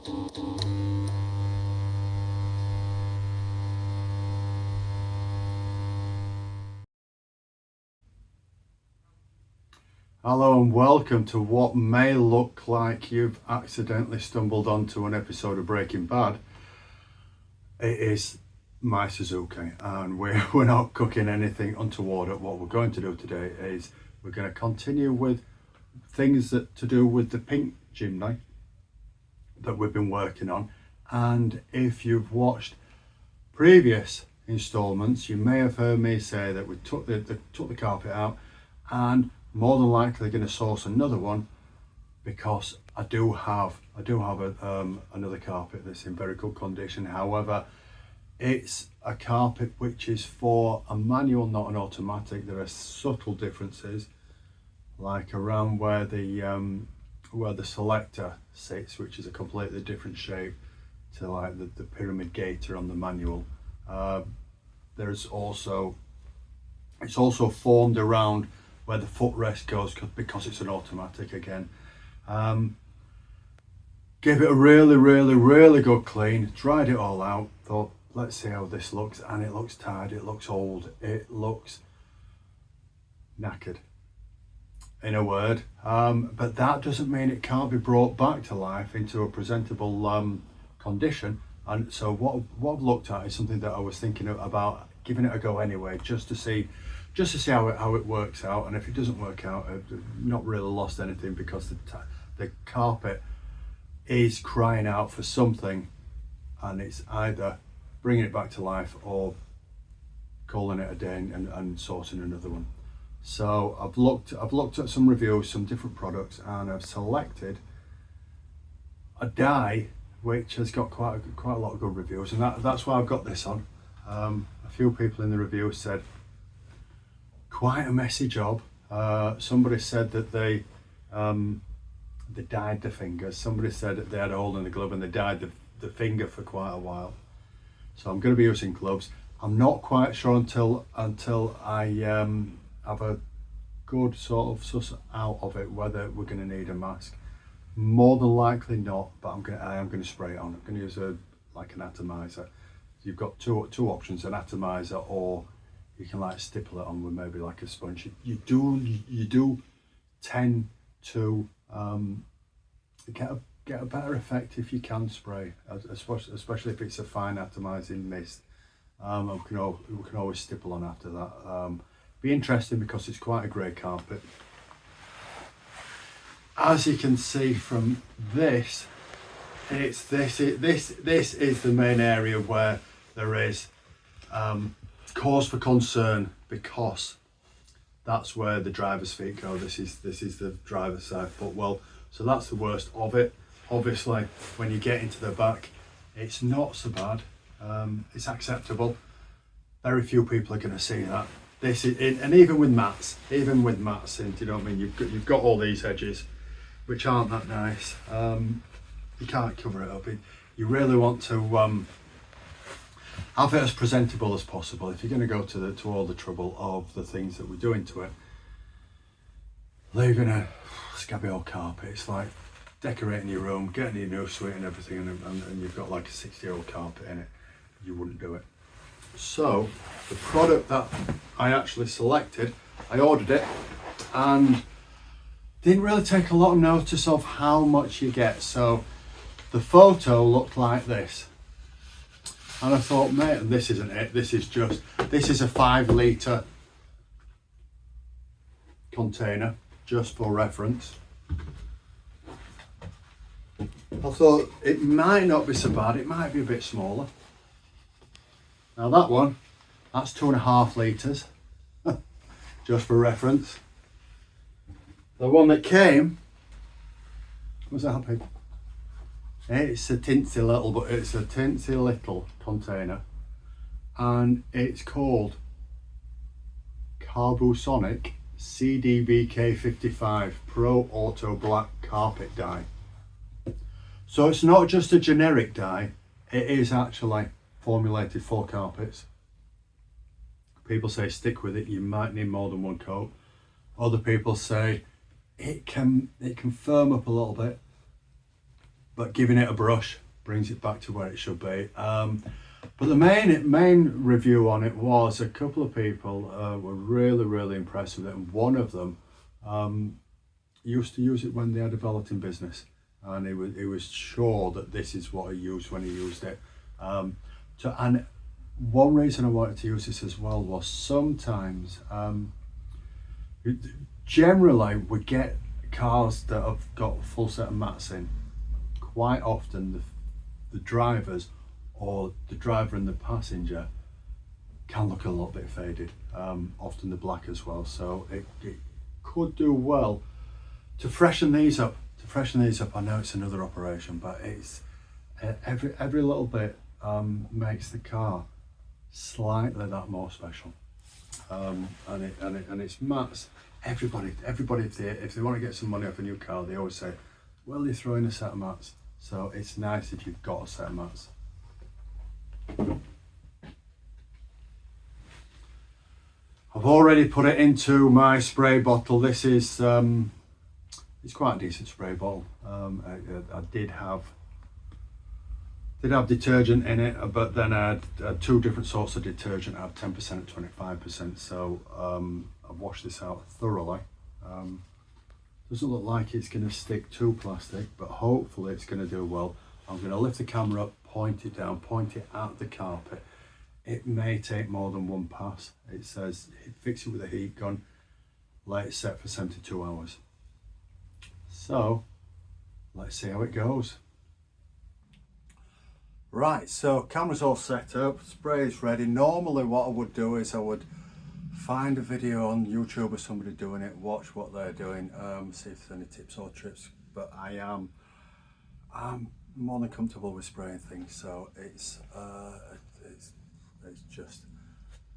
Hello and welcome to what may look like you've accidentally stumbled onto an episode of Breaking Bad. It is my Suzuki, and we're not cooking anything untoward. What we're going to do today is we're going to continue with things that to do with the Pink Jimny that we've been working on. And if you've watched previous installments, you may have heard me say that we took the carpet out, and more than likely going to source another one because I do have another carpet that's in very good condition. However, it's a carpet which is for a manual, not an automatic. There are subtle differences, like around where the selector sits, which is a completely different shape to like the pyramid gaiter on the manual. It's also formed around where the footrest goes because it's an automatic again. Give it a really good clean, dried it all out, thought let's see how this looks, and it looks tired, it looks old, it looks knackered, in a word. But that doesn't mean it can't be brought back to life into a presentable condition. And so what I've looked at is something that I was thinking about giving it a go anyway, just to see how it works out. And if it doesn't work out, I've not really lost anything, because the carpet is crying out for something, and it's either bringing it back to life or calling it a day and sourcing another one. So I've looked at some reviews, some different products, and I've selected a dye which has got quite a lot of good reviews, and that's why I've got this on. A few people in the reviews said quite a messy job. Somebody said that they dyed the fingers. Somebody said that they had a hole in the glove and they dyed the finger for quite a while. So I'm going to be using gloves. I'm not quite sure until I have a good sort of suss out of it whether we're going to need a mask. More than likely not, but I am going to spray it on. I'm going to use an atomizer. You've got two options: an atomizer, or you can like stipple it on with maybe like a sponge. You do tend to get a better effect if you can spray, especially if it's a fine atomizing mist. We can always stipple on after that. Be interesting because it's quite a grey carpet. As you can see from this, this is the main area where there is cause for concern, because that's where the driver's feet go. This is the driver's side footwell, so that's the worst of it. Obviously, when you get into the back, it's not so bad. It's acceptable. Very few people are going to see that. This is, and even with mats, and you know what I mean. You've got all these edges, which aren't that nice. You can't cover it up. You really want to have it as presentable as possible. If you're going to go to all the trouble of the things that we're doing to it, leaving a scabby old carpet, it's like decorating your room, getting your new suite and everything, and you've got like a 60-year-old carpet in it. You wouldn't do it. So the product that I actually selected, I ordered it, and didn't really take a lot of notice of how much you get. So the photo looked like this, and I thought, mate, and this isn't it. This is a 5 litre container, just for reference. I thought it might not be so bad. It might be a bit smaller. Now that one, that's 2.5 litres, just for reference. The one that came was that big. It's a tinsy little container, and it's called Carbosonic CDBK55 Pro Auto Black Carpet Dye. So it's not just a generic dye, it is actually formulated for carpets. People say stick with it, you might need more than one coat. Other people say it can firm up a little bit, but giving it a brush brings it back to where it should be. But the main review on it was a couple of people were really impressed with it, and one of them used to use it when they had a valeting business, and he was sure that this is what he used when he used it. And one reason I wanted to use this as well was sometimes, generally we get cars that have got a full set of mats in. Quite often the drivers, or the driver and the passenger, can look a little bit faded, often the black as well, so it could do well to freshen these up. I know it's another operation, but it's every little bit makes the car slightly that more special. And it's mats. Everybody if they want to get some money off a new car, they always say, well, you throw in a set of mats. So it's nice if you've got a set of mats. I've already put it into my spray bottle. This is it's quite a decent spray bottle. I did have detergent in it, but then I had two different sorts of detergent. I had 10% and 25%. So I've washed this out thoroughly. Doesn't look like it's going to stick to plastic, but hopefully it's going to do well. I'm going to lift the camera up, point it down, point it at the carpet. It may take more than one pass. It says fix it with a heat gun, let it set for 72 hours. So let's see how it goes. Right, so camera's all set up, spray is ready. Normally what I would do is I would find a video on YouTube of somebody doing it, watch what they're doing, see if there's any tips or tricks, but I'm more than comfortable with spraying things, so it's just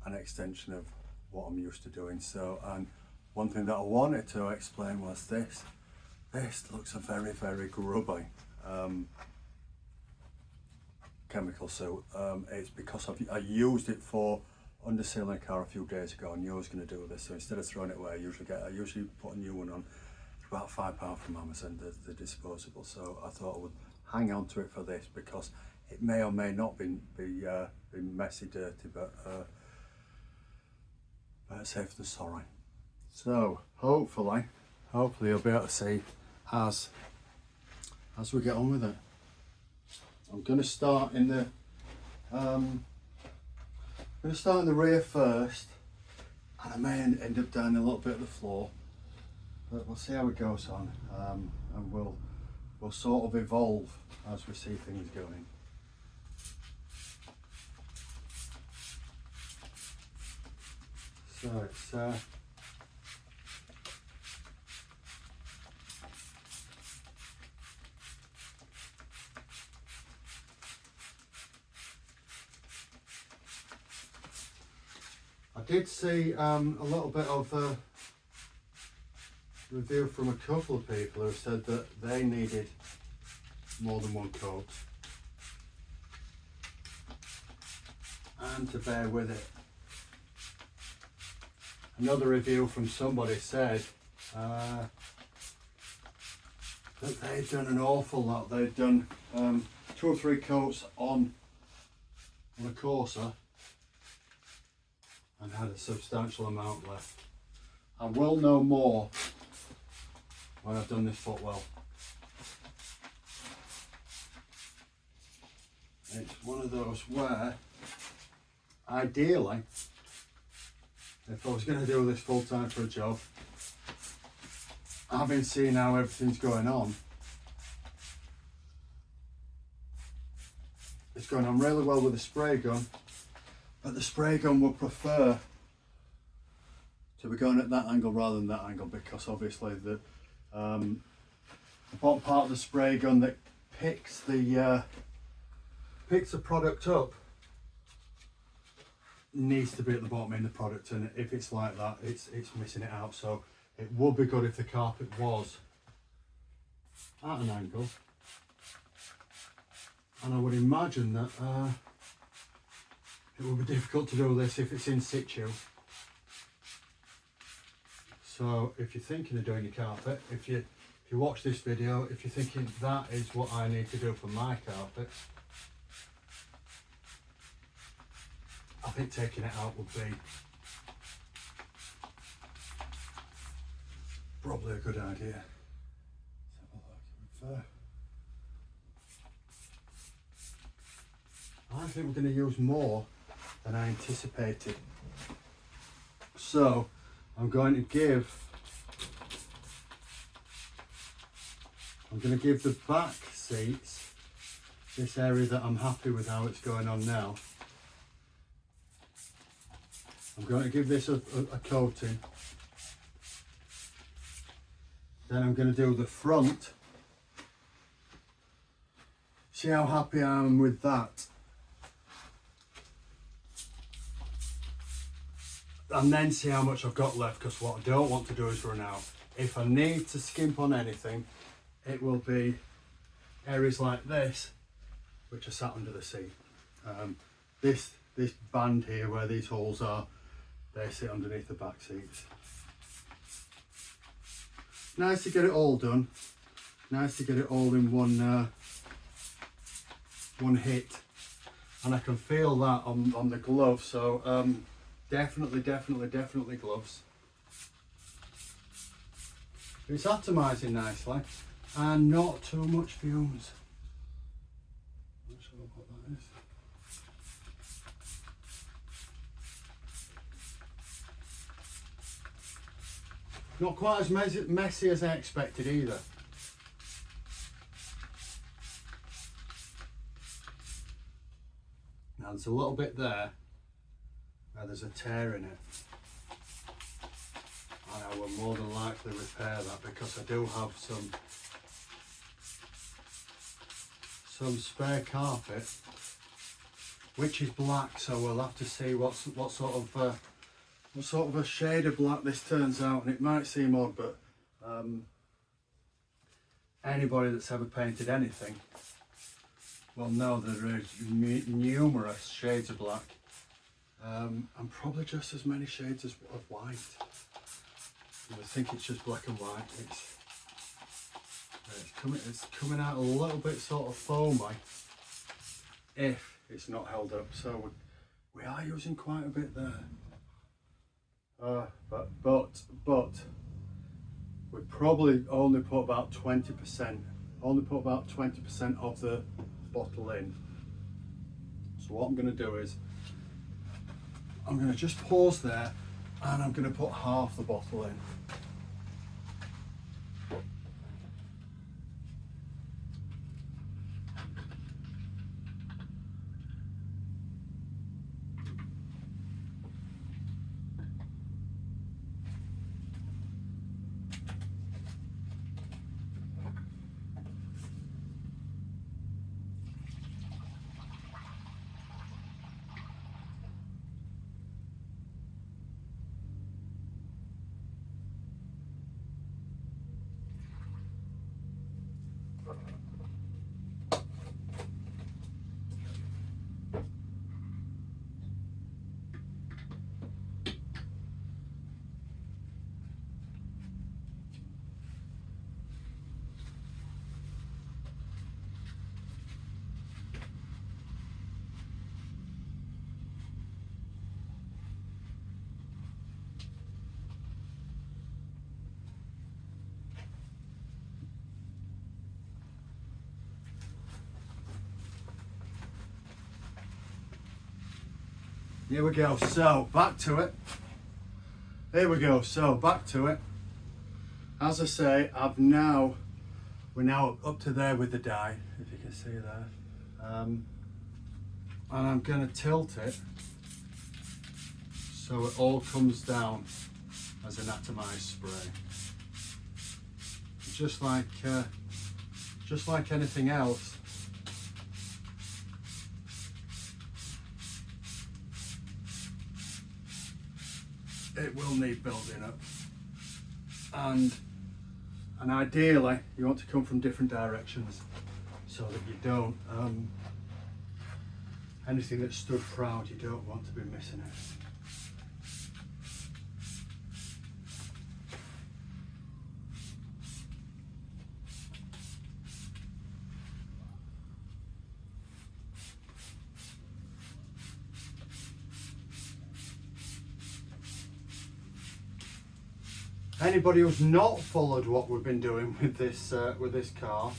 an extension of what I'm used to doing. So, and one thing that I wanted to explain was this looks a very grubby chemical suit. It's because I used it for undersealing a car a few days ago, and knew I was going to do this, so instead of throwing it away, I usually put a new one on. It's about £5 from Amazon, the disposable, so I thought I would hang on to it for this, because it may or may not be messy, dirty, but better safe than sorry. So hopefully you'll be able to see as we get on with it. I'm going to start in the rear first, and I may end up down a little bit of the floor, but we'll see how it goes on, and we'll sort of evolve as we see things going. So it's I did see a little bit of a review from a couple of people who said that they needed more than one coat, and to bear with it. Another review from somebody said that they'd done an awful lot. They'd done 2 or 3 coats on a Corsa and had a substantial amount left. I will know more when I've done this footwell. It's one of those where, ideally, if I was going to do this full time for a job, having seen how everything's going on, it's going on really well with the spray gun, but the spray gun would prefer to be going at that angle rather than that angle, because obviously the bottom part of the spray gun that picks the product up needs to be at the bottom in the product, and if it's like that, it's missing it out. So it would be good if the carpet was at an angle, and I would imagine that it would be difficult to do this if it's in situ. So if you're thinking of doing your carpet, if you if you watch this video, if you're thinking that is what I need to do for my carpet, I think taking it out would be probably a good idea. Let's have a look. I think we're going to use more than I anticipated. So I'm going to give the back seats, this area that I'm happy with how it's going on now, I'm going to give this a coating. Then I'm going to do the front. See how happy I am with that. And then see how much I've got left, because what I don't want to do is run out. If I need to skimp on anything, it will be areas like this, which are sat under the seat. This band here where these holes are, they sit underneath the back seats. Nice to get it all done. Nice to get it all in one hit. And I can feel that on the glove, so definitely gloves. It's atomising nicely and not too much fumes. Not sure what that is. Not quite as messy as I expected either. Now there's a little bit there where there's a tear in it. And I will more than likely repair that, because I do have some spare carpet which is black, so we'll have to see what sort of a shade of black this turns out. And it might seem odd, but anybody that's ever painted anything will know there is numerous shades of black, and probably just as many shades of white. I think it's just black and white. It's coming out a little bit sort of foamy if it's not held up. So we are using quite a bit there. But we probably only put about 20%. Only put about 20% of the bottle in. So what I'm going to do is I'm going to just pause there, and I'm going to put half the bottle in. Here we go, so back to it. Here we go, so back to it. As I say, we're now up to there with the die, if you can see there. And I'm going to tilt it so it all comes down as an atomized spray. Just like anything else, it will need building up, and ideally you want to come from different directions so that you don't anything that stood proud, you don't want to be missing it. Anybody who's not followed what we've been doing with this car,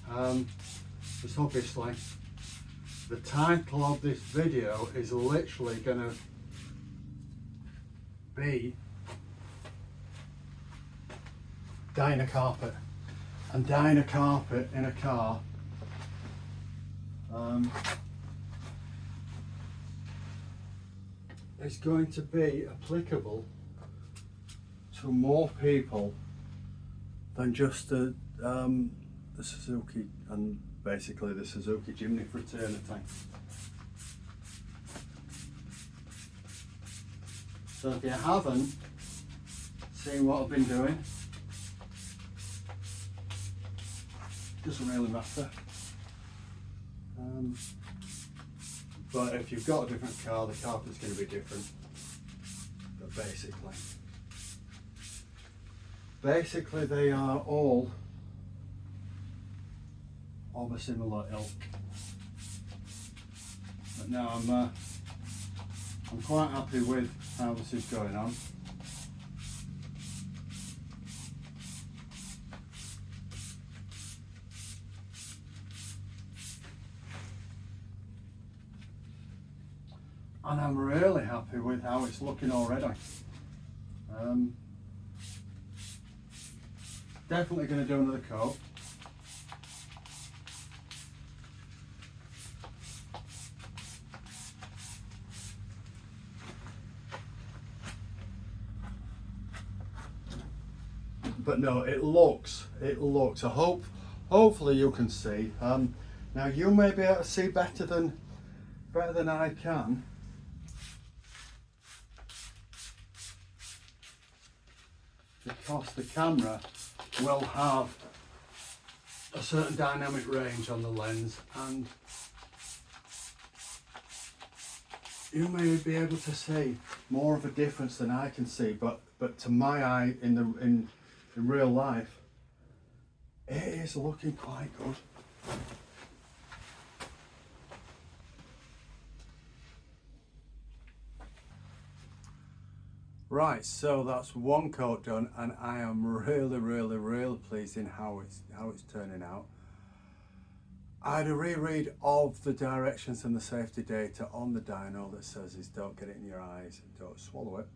because obviously the title of this video is literally going to be dyeing a carpet, and dyeing a carpet in a car is going to be applicable to more people than just the Suzuki and basically the Suzuki Jimny fraternity. So if you haven't seen what I've been doing, doesn't really matter. But if you've got a different car, the carpet's going to be different. But basically they are all of a similar ilk. But now I'm quite happy with how this is going on. And I'm really happy with how it's looking already. Definitely going to do another coat. But no, it looks, hopefully you can see. Now you may be able to see better than I can. Because the camera will have a certain dynamic range on the lens, and you may be able to see more of a difference than I can see, but to my eye in real life it is looking quite good. Right, so that's one coat done, and I am really pleased in how it's turning out. I had a reread of the directions and the safety data on the dyno that says is don't get it in your eyes, don't swallow it.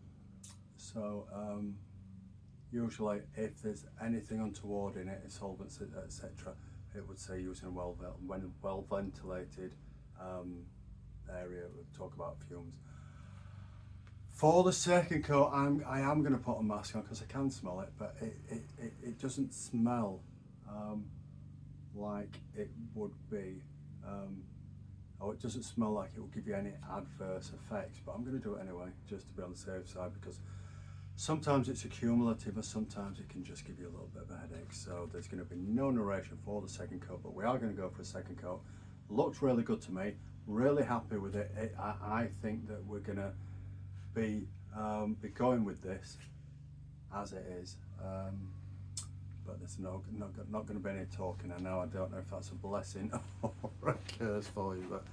So usually if there's anything untoward in it, solvents, etc., it would say using a well ventilated area. We'll talk about fumes. For the second coat, I am going to put a mask on because I can smell it, but it doesn't smell like it would be, or it doesn't smell like it will give you any adverse effects, but I'm going to do it anyway, just to be on the safe side, because sometimes it's accumulative and sometimes it can just give you a little bit of a headache. So there's going to be no narration for the second coat, but we are going to go for a second coat. Looks really good to me, really happy with it. I think that we're going to be going with this as it is, but there's not going to be any talking. I know, I don't know if that's a blessing or a curse for you, but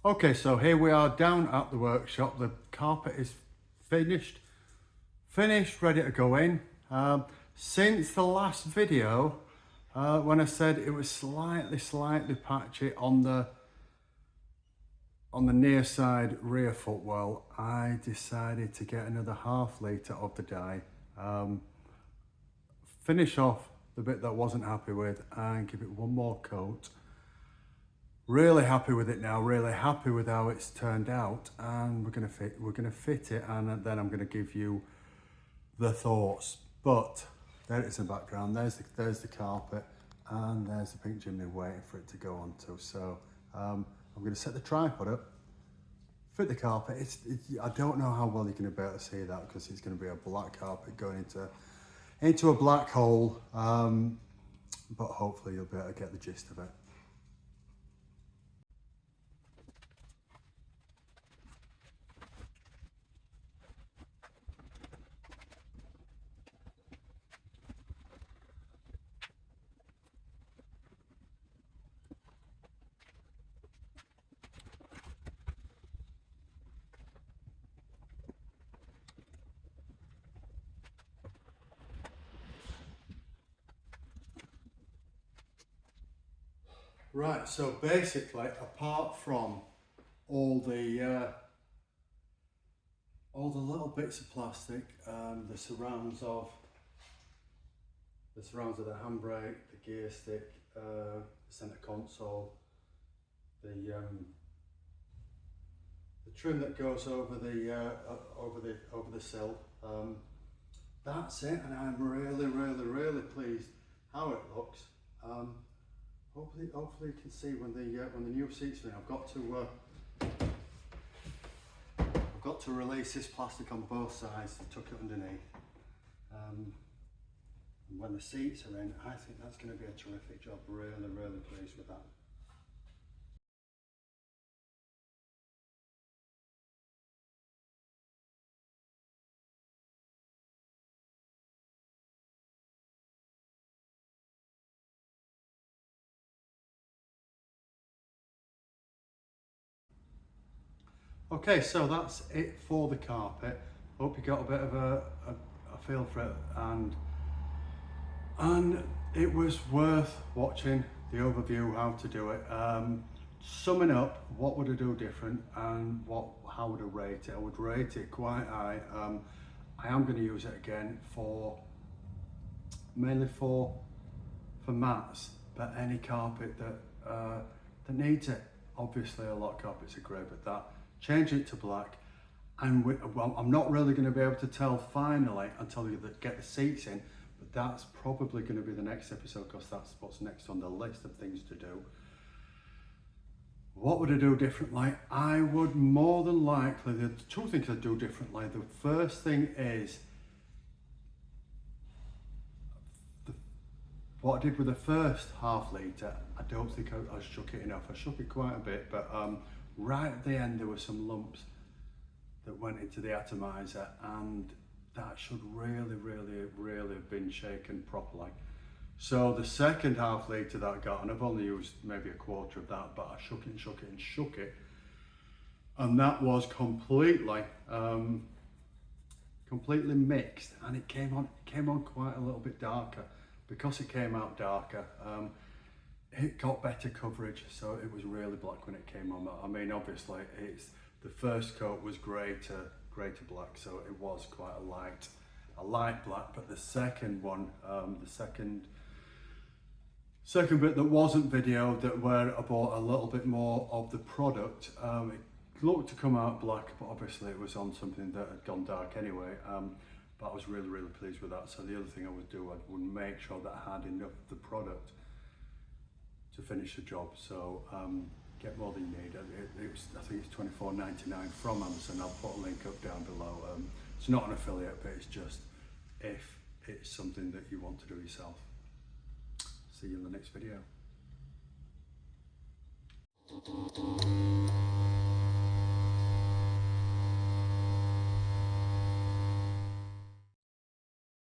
Okay, so here we are down at the workshop. The carpet is finished, ready to go in. Since the last video, when I said it was slightly patchy on the near side rear footwell, I decided to get another ½ litre of the dye, finish off the bit that I wasn't happy with and give it one more coat. Really happy with it now, really happy with how it's turned out, and we're gonna fit it, and then I'm gonna give you the thoughts. But there it is in the background, there's the carpet, and there's the pink chimney waiting for it to go onto. So I'm gonna set the tripod up, fit the carpet. I don't know how well you're gonna be able to see that because it's gonna be a black carpet going into a black hole, but hopefully you'll be able to get the gist of it. Right, so basically, apart from all the little bits of plastic, the surrounds of the handbrake, the gear stick, the centre console, the trim that goes over the sill. That's it, and I'm really pleased how it looks. Hopefully you can see when the new seats are in. I've got to release this plastic on both sides to tuck it underneath. And when the seats are in, I think that's going to be a terrific job. Really pleased with that. Okay, so that's it for the carpet. Hope you got a bit of a feel for it, and it was worth watching the overview how to do it. Summing up, what would I do different and how would I rate it? I would rate it quite high. I am going to use it again mainly for mats, but any carpet that needs it. Obviously a lot of carpets are grey, but that change it to black. And well, I'm not really going to be able to tell finally until you get the seats in, but that's probably going to be the next episode because that's what's next on the list of things to do. What would I do differently? I would more than likely, the two things I'd do differently. The first thing is what I did with the first ½ litre. I don't think I shook it enough. I shook it quite a bit, but right at the end there were some lumps that went into the atomizer, and that should really have been shaken properly. So the second ½ litre that I got, and I've only used maybe a quarter of that, but I shook it, and that was completely mixed, and it came on quite a little bit darker. Because it came out darker, it got better coverage, so it was really black when it came on. I mean, obviously, the first coat was grey to black, so it was quite a light black. But the second one, the second bit that wasn't videoed, where I bought a little bit more of the product, it looked to come out black, but obviously it was on something that had gone dark anyway. But I was really pleased with that. So the other thing I would do, I would make sure that I had enough of the product to finish the job. So get more than you need. I think it's $24.99 from Amazon. I'll put a link up down below. It's not an affiliate, but it's just if it's something that you want to do yourself. See you in the next video.